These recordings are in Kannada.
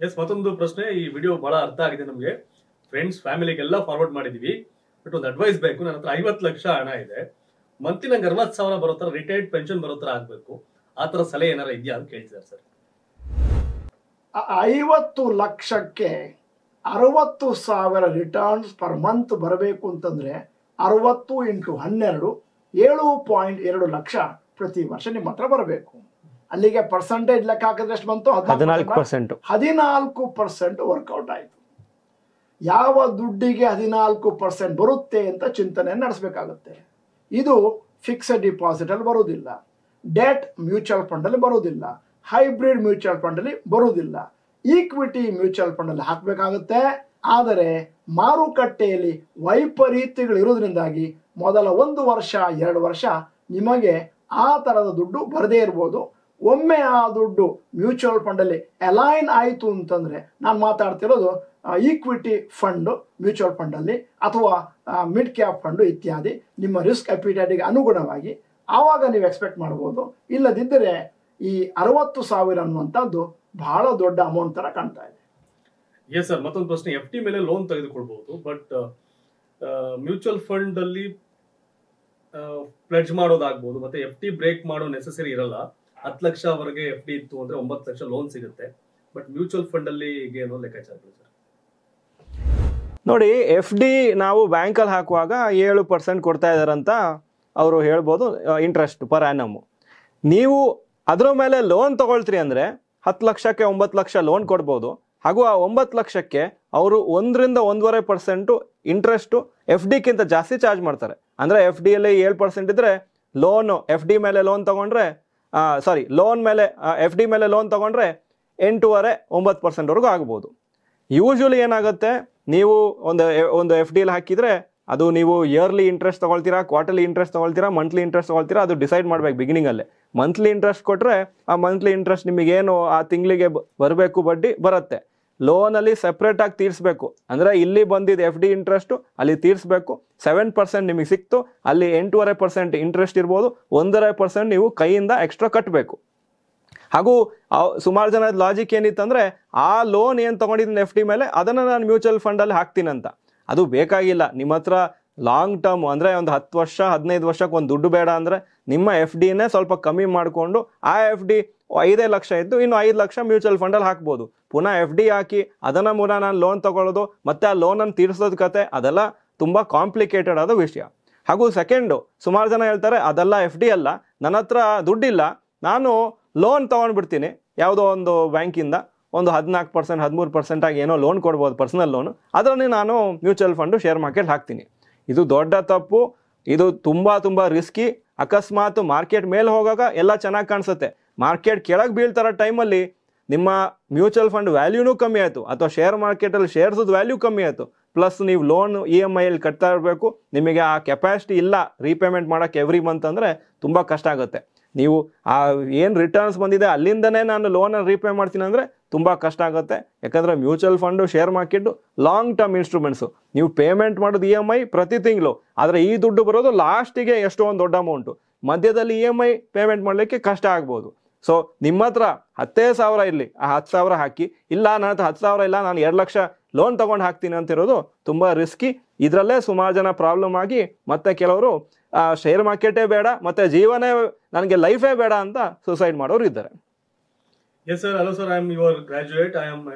ಎಸ್ ಮತ್ತೊಂದು ಪ್ರಶ್ನೆ, ಈ ವಿಡಿಯೋ ಬಹಳ ಅರ್ಥ ಆಗಿದೆ ನಮಗೆ, ಫ್ರೆಂಡ್ಸ್ ಫ್ಯಾಮಿಲಿಗೆಲ್ಲ ಫಾರ್ವರ್ಡ್ ಮಾಡಿದೀವಿ. ಬಟ್ ಒಂದು ಅಡ್ವೈಸ್ ಬೇಕು. ನನ್ನ ಹತ್ರ 50 ಲಕ್ಷ ಹಣ ಇದೆ, ಮಂತ್ಲಿ ನಂಗೆ 60,000 ಬರೋ ತರ ರಿಟೈರ್ಡ್ ಪೆನ್ಷನ್ ಬರೋ ತರ ಆಗ್ಬೇಕು, ಆ ತರ ಸಲಹೆ ಏನಾರ ಇದೆಯಾ ಅಂತ ಕೇಳ್ತಿದ್ದಾರೆ ಸರ್. 50 ಲಕ್ಷಕ್ಕೆ 60,000 ರಿಟರ್ನ್ಸ್ ಪರ್ ಮಂತ್ ಬರಬೇಕು ಅಂತಂದ್ರೆ 60 × 12 7.2 ಲಕ್ಷ ಪ್ರತಿ ವರ್ಷ ನಿಮ್ಮ ಹತ್ರ ಬರಬೇಕು. ಅಲ್ಲಿಗೆ ಪರ್ಸೆಂಟೇಜ್ ಲೆಕ್ಕ ಹಾಕಿದ್ರೆ ಎಷ್ಟು ಬಂತು? 14% ವರ್ಕೌಟ್ ಆಯಿತು. ಯಾವ ದುಡ್ಡಿಗೆ 14% ಬರುತ್ತೆ ಅಂತ ಚಿಂತನೆ ನಡೆಸಬೇಕಾಗುತ್ತೆ. ಇದು ಫಿಕ್ಸ್ಡ್ ಡಿಪಾಸಿಟ್ ಅಲ್ಲಿ ಬರುವುದಿಲ್ಲ, ಡೆಟ್ ಮ್ಯೂಚುವಲ್ ಫಂಡ್ ಅಲ್ಲಿ ಬರುವುದಿಲ್ಲ, ಹೈಬ್ರಿಡ್ ಮ್ಯೂಚುವಲ್ ಫಂಡ್ ಅಲ್ಲಿ ಬರುವುದಿಲ್ಲ, ಈಕ್ವಿಟಿ ಮ್ಯೂಚುವಲ್ ಫಂಡ್ ಅಲ್ಲಿ ಹಾಕಬೇಕಾಗುತ್ತೆ. ಆದರೆ ಮಾರುಕಟ್ಟೆಯಲ್ಲಿ ವೈಪರೀತ್ಯಗಳು ಇರೋದ್ರಿಂದಾಗಿ ಮೊದಲ 1 ವರ್ಷ 2 ವರ್ಷ ನಿಮಗೆ ಆ ಥರದ ದುಡ್ಡು ಬರದೇ ಇರ್ಬೋದು. ಒಮ್ಮೆ ಆ ದುಡ್ಡು ಮ್ಯೂಚುವಲ್ ಫಂಡಲ್ಲಿ ಅಲೈನ್ ಆಯಿತು ಅಂತಂದರೆ, ನಾನು ಮಾತಾಡ್ತಿರೋದು ಈಕ್ವಿಟಿ ಫಂಡು ಮ್ಯೂಚುವಲ್ ಫಂಡಲ್ಲಿ ಅಥವಾ ಮಿಡ್ ಕ್ಯಾಪ್ ಫಂಡು ಇತ್ಯಾದಿ, ನಿಮ್ಮ ರಿಸ್ಕ್ ಅಪಿಟೈಟಿಗೆ ಅನುಗುಣವಾಗಿ ಆವಾಗ ನೀವು ಎಕ್ಸ್ಪೆಕ್ಟ್ ಮಾಡ್ಬೋದು. ಇಲ್ಲದಿದ್ದರೆ ಈ 60,000 ಅನ್ನುವಂಥದ್ದು ಬಹಳ ದೊಡ್ಡ ಅಮೌಂಟ್ ಥರ ಕಾಣ್ತಾ ಇದೆ. ಎಸ್ ಸರ್, ಮತ್ತೊಂದು ಪ್ರಶ್ನೆ, FD ಮೇಲೆ ಲೋನ್ ತೆಗೆದುಕೊಳ್ಬಹುದು, ಬಟ್ ಮ್ಯೂಚುವಲ್ ಫಂಡ್ ಅಲ್ಲಿ ಪ್ಲೆಡ್ಜ್ ಮಾಡೋದಾಗ್ಬೋದು, ಮತ್ತೆ FD ಬ್ರೇಕ್ ಮಾಡೋ ನೆಸೆಸರಿ ಇರಲ್ಲ. 10 ಲಕ್ಷವರೆಗೆ FD ಇತ್ತು ಅಂದ್ರೆ 9 ಲಕ್ಷ ಲೋನ್ ಸಿಗುತ್ತೆ. ಬಟ್ ಮ್ಯೂಚುವಲ್ ಫಂಡ್ ಅಲ್ಲಿ ಏನೋ ಲೆಕ್ಕಾಚಾರ ಸರ್? ನೋಡಿ, FD ನಾವು ಬ್ಯಾಂಕಲ್ಲಿ ಹಾಕುವಾಗ 7% ಕೊಡ್ತಾ ಇದಾರಂತ ಅವರು ಹೇಳ್ಬೋದು ಇಂಟ್ರೆಸ್ಟ್ ಪರ್ ಆ್ಯನಮ್. ನೀವು ಅದರ ಮೇಲೆ ಲೋನ್ ತಗೊಳ್ತೀರಿ ಅಂದರೆ 10 ಲಕ್ಷಕ್ಕೆ 9 ಲಕ್ಷ ಲೋನ್ ಕೊಡ್ಬೋದು. ಹಾಗೂ ಆ 9 ಲಕ್ಷಕ್ಕೆ ಅವರು 1 ರಿಂದ 1.5% ಇಂಟ್ರೆಸ್ಟು FDಕ್ಕಿಂತ ಜಾಸ್ತಿ ಚಾರ್ಜ್ ಮಾಡ್ತಾರೆ. ಅಂದರೆ FDಯಲ್ಲಿ 7% ಇದ್ದರೆ ಲೋನು FD ಮೇಲೆ ಲೋನ್ ತೊಗೊಂಡ್ರೆ ಲೋನ್ ಮೇಲೆ FD ಮೇಲೆ ಲೋನ್ ತೊಗೊಂಡ್ರೆ 8.5-9% ಆಗ್ಬೋದು. ಯೂಶ್ವಲಿ ಏನಾಗುತ್ತೆ, ನೀವು ಒಂದು FDಯಲ್ಲಿ ಹಾಕಿದರೆ ಅದು ನೀವು ಇಯರ್ಲಿ ಇಂಟ್ರೆಸ್ಟ್ ತೊಗೊಳ್ತೀರಾ, ಕ್ವಾರ್ಟರ್ಲಿ ಇಂಟ್ರೆಸ್ಟ್ ತೊಗೊಳ್ತೀರಾ, ಮಂತ್ಲಿ ಇಂಟ್ರೆಸ್ಟ್ ತೊಗೊಳ್ತೀರಾ, ಅದು ಡಿಸೈಡ್ ಮಾಡಬೇಕು ಬಿಗಿನಿಂಗಲ್ಲೇ. ಮಂತ್ಲಿ ಇಂಟ್ರೆಸ್ಟ್ ಕೊಟ್ಟರೆ ಆ ಮಂತ್ಲಿ ಇಂಟ್ರೆಸ್ಟ್ ನಿಮಗೇನು ಆ ತಿಂಗಳಿಗೆ ಬರಬೇಕು ಬಡ್ಡಿ ಬರುತ್ತೆ. ಲೋನಲ್ಲಿ ಸಪ್ರೇಟಾಗಿ ತೀರಿಸಬೇಕು. ಅಂದರೆ ಇಲ್ಲಿ ಬಂದಿದ್ದು FD ಇಂಟ್ರೆಸ್ಟು ಅಲ್ಲಿ ತೀರಿಸಬೇಕು. 7% ನಿಮಗೆ ಸಿಕ್ತು, ಅಲ್ಲಿ 8.5% ಇಂಟ್ರೆಸ್ಟ್ ಇರ್ಬೋದು, 1.5% ನೀವು ಕೈಯಿಂದ ಎಕ್ಸ್ಟ್ರಾ ಕಟ್ಟಬೇಕು. ಹಾಗೂ ಸುಮಾರು ಜನದ ಲಾಜಿಕ್ ಏನಿತ್ತಂದರೆ, ಆ ಲೋನ್ ಏನು ತೊಗೊಂಡಿದ್ದೀನಿ FD ಮೇಲೆ ಅದನ್ನು ನಾನು ಮ್ಯೂಚುವಲ್ ಫಂಡಲ್ಲಿ ಹಾಕ್ತೀನಿ ಅಂತ. ಅದು ಬೇಕಾಗಿಲ್ಲ. ನಿಮ್ಮ ಹತ್ರ ಲಾಂಗ್ ಟರ್ಮ್ ಅಂದರೆ ಒಂದು 10 ವರ್ಷ 15 ವರ್ಷಕ್ಕೆ ಒಂದು ದುಡ್ಡು ಬೇಡ ಅಂದರೆ ನಿಮ್ಮ FDನೇ ಸ್ವಲ್ಪ ಕಮ್ಮಿ ಮಾಡಿಕೊಂಡು ಆ FD 5 ಲಕ್ಷ ಇದ್ದು ಇನ್ನು 5 ಲಕ್ಷ ಮ್ಯೂಚುವಲ್ ಫಂಡಲ್ಲಿ ಹಾಕ್ಬೋದು. ಪುನಃ FD ಹಾಕಿ ಅದನ್ನು ನಾನು ಲೋನ್ ತೊಗೊಳ್ಳೋದು ಮತ್ತು ಆ ಲೋನನ್ನು ತೀರಿಸೋದು ಕತೆ, ಅದೆಲ್ಲ ತುಂಬ ಕಾಂಪ್ಲಿಕೇಟೆಡ್ ಆದ ವಿಷಯ. ಹಾಗೂ ಸೆಕೆಂಡು, ಸುಮಾರು ಜನ ಹೇಳ್ತಾರೆ ಅದೆಲ್ಲ FD ಅಲ್ಲ, ನನ್ನ ಹತ್ರ ದುಡ್ಡಿಲ್ಲ, ನಾನು ಲೋನ್ ತೊಗೊಂಡ್ಬಿಡ್ತೀನಿ ಯಾವುದೋ ಒಂದು ಬ್ಯಾಂಕಿಂದ, ಒಂದು 14% 13% ಆಗಿ ಏನೋ ಲೋನ್ ಕೊಡ್ಬೋದು, ಪರ್ಸನಲ್ ಲೋನು, ಅದರಲ್ಲಿ ನಾನು ಮ್ಯೂಚುವಲ್ ಫಂಡು ಶೇರ್ ಮಾರ್ಕೆಟ್ ಹಾಕ್ತೀನಿ. ಇದು ದೊಡ್ಡ ತಪ್ಪು. ಇದು ತುಂಬ ರಿಸ್ಕಿ. ಅಕಸ್ಮಾತ್ ಮಾರ್ಕೆಟ್ ಮೇಲೆ ಹೋಗಾಗ ಎಲ್ಲ ಚೆನ್ನಾಗಿ ಕಾಣಿಸುತ್ತೆ, ಮಾರ್ಕೆಟ್ ಕೆಳಗೆ ಬೀಳ್ತಾರ ಟೈಮಲ್ಲಿ ನಿಮ್ಮ ಮ್ಯೂಚುವಲ್ ಫಂಡ್ ವ್ಯಾಲ್ಯೂನೂ ಕಮ್ಮಿ ಆಯಿತು, ಅಥವಾ ಶೇರ್ ಮಾರ್ಕೆಟಲ್ಲಿ ಶೇರ್ಸದ ವ್ಯಾಲ್ಯೂ ಕಮ್ಮಿ ಆಯಿತು, ಪ್ಲಸ್ ನೀವು ಲೋನ್ EMIಯಲ್ಲಿ ಕಟ್ತಾ ಇರಬೇಕು, ನಿಮಗೆ ಆ ಕೆಪಾಸಿಟಿ ಇಲ್ಲ ರೀಪೇಮೆಂಟ್ ಮಾಡೋಕ್ಕೆ ಎವ್ರಿ ಮಂತ್ ಅಂದರೆ ತುಂಬ ಕಷ್ಟ ಆಗುತ್ತೆ. ನೀವು ಆ ಏನು ರಿಟರ್ನ್ಸ್ ಬಂದಿದೆ ಅಲ್ಲಿಂದನೇ ನಾನು ಲೋನನ್ನು ರೀಪೇ ಮಾಡ್ತೀನಿ ಅಂದರೆ ತುಂಬ ಕಷ್ಟ ಆಗುತ್ತೆ. ಯಾಕಂದರೆ mutual fund share market long term instruments. ನೀವು ಪೇಮೆಂಟ್ ಮಾಡೋದು EMI ಪ್ರತಿ ತಿಂಗಳು, ಆದರೆ ಈ ದುಡ್ಡು ಬರೋದು ಲಾಸ್ಟಿಗೆ ಎಷ್ಟೋ ಒಂದು ದೊಡ್ಡ ಅಮೌಂಟು. ಮಧ್ಯದಲ್ಲಿ EMI ಪೇಮೆಂಟ್ ಮಾಡಲಿಕ್ಕೆ ಕಷ್ಟ ಆಗ್ಬೋದು. ಸೊ ನಿಮ್ಮ ಹತ್ರ 10,000 ಇರಲಿ, ಆ 10,000 ಹಾಕಿ. ಇಲ್ಲ ನನ್ನ ಹತ್ರ 10,000 ಇಲ್ಲ, ನಾನು 2 ಲಕ್ಷ ಲೋನ್ ತೊಗೊಂಡು ಹಾಕ್ತೀನಿ ಅಂತಿರೋದು ತುಂಬ ರಿಸ್ಕಿ. ಇದರಲ್ಲೇ ಸುಮಾರು ಜನ ಪ್ರಾಬ್ಲಮ್ ಆಗಿ ಮತ್ತೆ ಕೆಲವರು ಶೇರ್ ಮಾರ್ಕೆಟೇ ಬೇಡ, ಮತ್ತೆ ಜೀವನೇ ನನಗೆ ಲೈಫೇ ಬೇಡ ಅಂತ ಸುಸೈಡ್ ಮಾಡೋರು ಇದ್ದಾರೆ. Yes sir, hello sir, I am your graduate.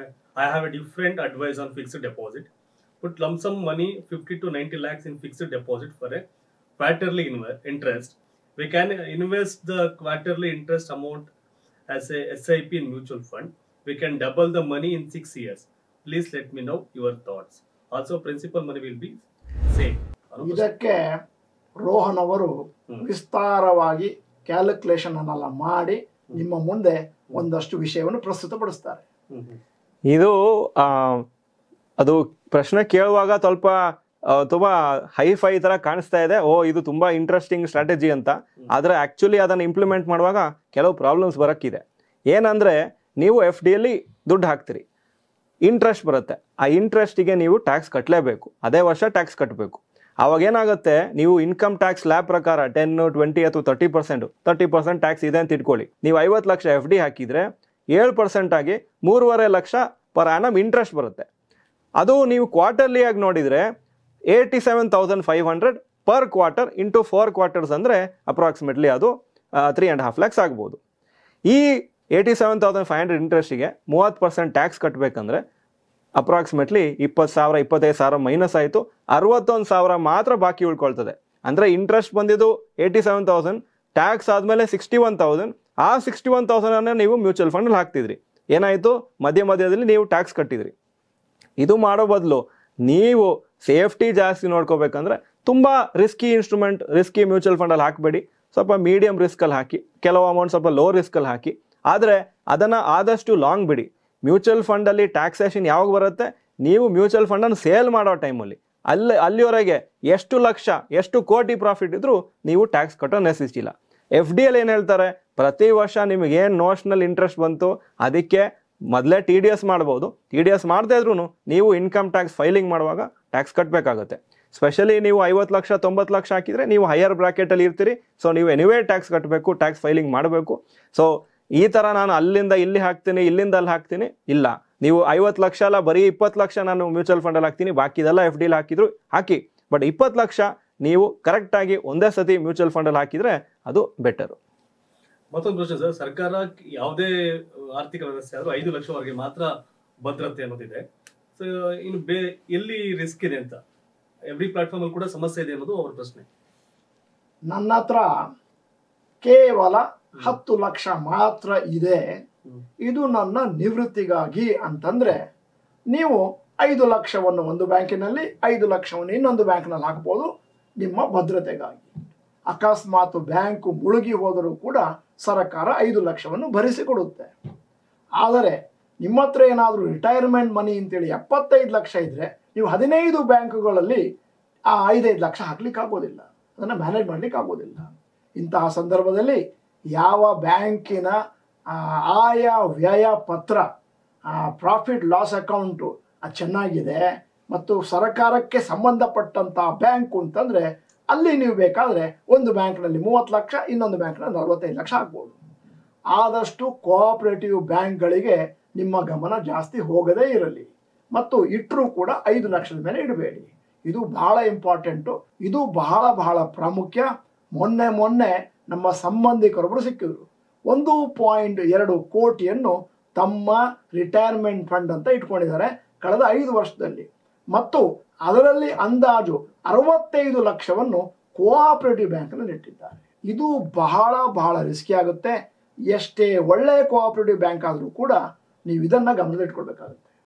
I have a different advice on fixed deposit. Put lump sum money 50 to 90 lakhs in fixed deposit for a quarterly interest. We can invest the quarterly interest amount as a SIP in mutual fund. We can double the money in 6 years. Please let me know your thoughts. Also principal money will be same. ಇದಕ್ಕೆ ರೋಹನ್ ಅವರು ವಿಸ್ತಾರವಾಗಿ ಕ್ಯಾಲ್ಕುಲೇಷನ್ ಅನ್ನೆಲ್ಲ ಮಾಡಿ ನಿಮ್ಮ ಮುಂದೆ ಒಂದಷ್ಟು ವಿಷಯವನ್ನು ಪ್ರಸ್ತುತಪಡಿಸ್ತಾರೆ. ಇದು ಅದು ಪ್ರಶ್ನೆ ಕೇಳುವಾಗ ಸ್ವಲ್ಪ ತುಂಬ ಹೈಫೈ ಥರ ಕಾಣಿಸ್ತಾ ಇದೆ, ಇದು ತುಂಬ ಇಂಟ್ರೆಸ್ಟಿಂಗ್ ಸ್ಟ್ರಾಟಜಿ ಅಂತ. ಆದರೆ ಆ್ಯಕ್ಚುಲಿ ಅದನ್ನು ಇಂಪ್ಲಿಮೆಂಟ್ ಮಾಡುವಾಗ ಕೆಲವು ಪ್ರಾಬ್ಲಮ್ಸ್ ಬರೋಕ್ಕಿದೆ. ಏನಂದರೆ, ನೀವು FDಯಲ್ಲಿ ದುಡ್ಡು ಹಾಕ್ತೀರಿ, ಇಂಟ್ರೆಸ್ಟ್ ಬರುತ್ತೆ, ಆ ಇಂಟ್ರೆಸ್ಟಿಗೆ ನೀವು ಟ್ಯಾಕ್ಸ್ ಕಟ್ಟಲೇಬೇಕು, ಅದೇ ವರ್ಷ ಟ್ಯಾಕ್ಸ್ ಕಟ್ಟಬೇಕು. ಆವಾಗ ಏನಾಗುತ್ತೆ, ನೀವು ಇನ್ಕಮ್ ಟ್ಯಾಕ್ಸ್ ಲ್ಯಾಬ್ ಪ್ರಕಾರ 10, 20 ಅಥವಾ 30% ಟ್ಯಾಕ್ಸ್ ಇದೆ ಅಂತ ಇಟ್ಕೊಳ್ಳಿ. ನೀವು 50 ಲಕ್ಷ FD ಹಾಕಿದರೆ 7% ಆಗಿ 3.5 ಲಕ್ಷ ಪರ್ ಆ್ಯನಮ್ ಇಂಟ್ರೆಸ್ಟ್ ಬರುತ್ತೆ. ಅದು ನೀವು ಕ್ವಾರ್ಟರ್ಲಿಯಾಗಿ ನೋಡಿದರೆ 87,500 ಪರ್ ಕ್ವಾರ್ಟರ್ ಇಂಟು 4 ಕ್ವಾರ್ಟರ್ಸ್ ಅಂದರೆ ಅಪ್ರಾಕ್ಸಿಮೇಟ್ಲಿ ಅದು 3.5 lakhs ಆಗ್ಬೋದು. ಈ 87,500 ಇಂಟ್ರೆಸ್ಟಿಗೆ 30% ಟ್ಯಾಕ್ಸ್ ಕಟ್ಟಬೇಕಂದ್ರೆ ಅಪ್ರಾಕ್ಸಿಮೇಟ್ಲಿ 20,000 25,000 ಮೈನಸ್ ಆಯಿತು, 61,000 ಮಾತ್ರ ಬಾಕಿ ಉಳ್ಕೊಳ್ತದೆ. ಅಂದರೆ ಇಂಟ್ರೆಸ್ಟ್ ಬಂದಿದ್ದು 87,000, ಟ್ಯಾಕ್ಸ್ ಆದಮೇಲೆ 61,000, ಆ 61,000 ನೀವು ಮ್ಯೂಚುವಲ್ ಫಂಡಲ್ಲಿ ಹಾಕ್ತಿದ್ರಿ. ಏನಾಯಿತು, ಮಧ್ಯದಲ್ಲಿ ನೀವು ಟ್ಯಾಕ್ಸ್ ಕಟ್ಟಿದ್ರಿ. ಇದು ಮಾಡೋ ಬದಲು ನೀವು ಸೇಫ್ಟಿ ಜಾಸ್ತಿ ನೋಡ್ಕೋಬೇಕಂದ್ರೆ ತುಂಬ ರಿಸ್ಕಿ ಇನ್ಸ್ಟ್ರೂಮೆಂಟ್, ರಿಸ್ಕಿ ಮ್ಯೂಚುವಲ್ ಫಂಡಲ್ಲಿ ಹಾಕಬೇಡಿ. ಸ್ವಲ್ಪ ಮೀಡಿಯಂ ರಿಸ್ಕಲ್ಲಿ ಹಾಕಿ, ಕೆಲವು ಅಮೌಂಟ್ ಸ್ವಲ್ಪ ಲೋ ರಿಸ್ಕಲ್ಲಿ ಹಾಕಿ. ಆದರೆ ಅದನ್ನು ಆದಷ್ಟು ಲಾಂಗ್ ಬಿಡಿ. ಮ್ಯೂಚುವಲ್ ಫಂಡಲ್ಲಿ ಟ್ಯಾಕ್ಸೇಷನ್ ಯಾವಾಗ ಬರುತ್ತೆ, ನೀವು ಮ್ಯೂಚುವಲ್ ಫಂಡನ್ನು ಸೇಲ್ ಮಾಡೋ ಟೈಮಲ್ಲಿ ಅಲ್ಲಿವರೆಗೆ ಎಷ್ಟು ಲಕ್ಷ ಎಷ್ಟು ಕೋಟಿ ಪ್ರಾಫಿಟ್ ಇದ್ರೂ ನೀವು ಟ್ಯಾಕ್ಸ್ ಕಟ್ಟೋ ನೆಸೆಸಿಟಿ ಇಲ್ಲ. FD ಅಲ್ಲಿ ಏನು ಹೇಳ್ತಾರೆ, ಪ್ರತಿ ವರ್ಷ ನಿಮಗೇನು ನೋಷನಲ್ ಇಂಟ್ರೆಸ್ಟ್ ಬಂತು ಅದಕ್ಕೆ ಮೊದಲೇ TDS ಮಾಡ್ಬೋದು. TDS ಮಾಡದೇ ಇದ್ರೂ ನೀವು ಇನ್ಕಮ್ ಟ್ಯಾಕ್ಸ್ ಫೈಲಿಂಗ್ ಮಾಡುವಾಗ ಟ್ಯಾಕ್ಸ್ ಕಟ್ಟಬೇಕಾಗುತ್ತೆ. ಸ್ಪೆಷಲಿ ನೀವು 50 ಲಕ್ಷ 90 ಲಕ್ಷ ಹಾಕಿದರೆ ನೀವು ಹೈಯರ್ ಬ್ರಾಕೆಟಲ್ಲಿ ಇರ್ತೀರಿ. ಸೊ ನೀವು ಎನಿವೇ ಟ್ಯಾಕ್ಸ್ ಕಟ್ಟಬೇಕು, ಟ್ಯಾಕ್ಸ್ ಫೈಲಿಂಗ್ ಮಾಡಬೇಕು. ಸೊ ಈ ಥರ ನಾನು ಅಲ್ಲಿಂದ ಇಲ್ಲಿ ಹಾಕ್ತೀನಿ, ಇಲ್ಲಿಂದ ಅಲ್ಲಿ ಹಾಕ್ತೀನಿ ಇಲ್ಲ. ನೀವು 50 ಲಕ್ಷ ಅಲ್ಲ, ಬರೀ 20 ಲಕ್ಷ ನಾನು ಮ್ಯೂಚುವಲ್ ಫಂಡಲ್ಲಿ ಹಾಕ್ತೀನಿ, ಬಾಕಿದೆಲ್ಲ FDಲಿ ಹಾಕಿದ್ರು ಹಾಕಿ. ಬಟ್ 20 ಲಕ್ಷ ನೀವು ಕರೆಕ್ಟಾಗಿ ಒಂದೇ ಸತಿ ಮ್ಯೂಚುವಲ್ ಫಂಡಲ್ಲಿ ಹಾಕಿದರೆ ಅದು ಬೆಟರು. ಮತ್ತೊಂದು ಪ್ರಶ್ನೆ ಸರ್, ಸರ್ಕಾರ ಯಾವುದೇ ಆರ್ಥಿಕ ವ್ಯವಸ್ಥೆ ಆದರೂ 5 ಲಕ್ಷವರೆಗೆ ಮಾತ್ರ ಭದ್ರತೆ ಅನ್ನೋದಿದೆ. ಸೊ ಇನ್ನು ಎಲ್ಲಿ ರಿಸ್ಕ್ ಇದೆ ಅಂತ, ಎವ್ರಿ ಪ್ಲಾಟ್ಫಾರ್ಮ್ ಅಲ್ಲಿ ಕೂಡ ಸಮಸ್ಯೆ ಇದೆ ಅನ್ನೋದು ಅವರ ಪ್ರಶ್ನೆ. ನನ್ನ ಹತ್ರ ಕೇವಲ 10 ಲಕ್ಷ ಮಾತ್ರ ಇದೆ, ಇದು ನನ್ನ ನಿವೃತ್ತಿಗಾಗಿ ಅಂತಂದ್ರೆ ನೀವು 5 ಲಕ್ಷವನ್ನು ಒಂದು ಬ್ಯಾಂಕಿನಲ್ಲಿ 5 ಲಕ್ಷವನ್ನು ಇನ್ನೊಂದು ಬ್ಯಾಂಕ್ನಲ್ಲಿ ಹಾಕ್ಬೋದು ನಿಮ್ಮ ಭದ್ರತೆಗಾಗಿ. ಅಕಸ್ಮಾತ್ ಬ್ಯಾಂಕು ಮುಳುಗಿ ಹೋದರೂ ಕೂಡ ಸರ್ಕಾರ 5 ಲಕ್ಷವನ್ನು ಭರಿಸಿಕೊಡುತ್ತೆ. ಆದರೆ ನಿಮ್ಮ ಹತ್ರ ಏನಾದರೂ ರಿಟೈರ್ಮೆಂಟ್ ಮನಿ ಅಂತೇಳಿ 75 ಲಕ್ಷ ಇದ್ರೆ ನೀವು 15 ಬ್ಯಾಂಕುಗಳಲ್ಲಿ ಆ 5 ಲಕ್ಷ ಹಾಕ್ಲಿಕ್ಕೆ ಆಗೋದಿಲ್ಲ, ಅದನ್ನು ಮ್ಯಾನೇಜ್ ಮಾಡ್ಲಿಕ್ಕೆ ಆಗೋದಿಲ್ಲ. ಇಂತಹ ಸಂದರ್ಭದಲ್ಲಿ ಯಾವ ಬ್ಯಾಂಕಿನ ಆಯಾ ವ್ಯಯ ಪತ್ರ, ಪ್ರಾಫಿಟ್ ಲಾಸ್ ಅಕೌಂಟು ಚೆನ್ನಾಗಿದೆ ಮತ್ತು ಸರ್ಕಾರಕ್ಕೆ ಸಂಬಂಧಪಟ್ಟಂಥ ಬ್ಯಾಂಕು ಅಂತಂದರೆ ಅಲ್ಲಿ ನೀವು ಬೇಕಾದರೆ ಒಂದು ಬ್ಯಾಂಕ್ನಲ್ಲಿ 30 ಲಕ್ಷ, ಇನ್ನೊಂದು ಬ್ಯಾಂಕ್ನಲ್ಲಿ 45 ಲಕ್ಷ ಆಗ್ಬೋದು. ಆದಷ್ಟು ಕೋಆಪರೇಟಿವ್ ಬ್ಯಾಂಕ್ಗಳಿಗೆ ನಿಮ್ಮ ಗಮನ ಜಾಸ್ತಿ ಹೋಗದೇ ಇರಲಿ ಮತ್ತು ಇಟ್ಟರೂ ಕೂಡ 5 ಲಕ್ಷದ ಮೇಲೆ ಇಡಬೇಡಿ. ಇದು ಬಹಳ ಇಂಪಾರ್ಟೆಂಟು, ಇದು ಬಹಳ ಪ್ರಾಮುಖ್ಯ. ಮೊನ್ನೆ ನಮ್ಮ ಸಂಬಂಧಿಕರೊಬ್ಬರು ಸಿಕ್ಕಿದ್ರು, 1.2 ಕೋಟಿಯನ್ನು ತಮ್ಮ ರಿಟೈರ್ಮೆಂಟ್ ಫಂಡ್ ಅಂತ ಇಟ್ಕೊಂಡಿದ್ದಾರೆ ಕಳೆದ 5 ವರ್ಷದಲ್ಲಿ ಮತ್ತು ಅದರಲ್ಲಿ ಅಂದಾಜು 65 ಲಕ್ಷವನ್ನು ಕೋಆಪರೇಟಿವ್ ಬ್ಯಾಂಕ್ನಲ್ಲಿ ಇಟ್ಟಿದ್ದಾರೆ. ಇದು ಬಹಳ ರಿಸ್ಕಿ ಆಗುತ್ತೆ. ಎಷ್ಟೇ ಒಳ್ಳೆಯ ಕೋಆಪರೇಟಿವ್ ಬ್ಯಾಂಕ್ ಆದರೂ ಕೂಡ ನೀವು ಇದನ್ನು ಗಮನದಲ್ಲಿಟ್ಕೊಳ್ಬೇಕಾಗುತ್ತೆ.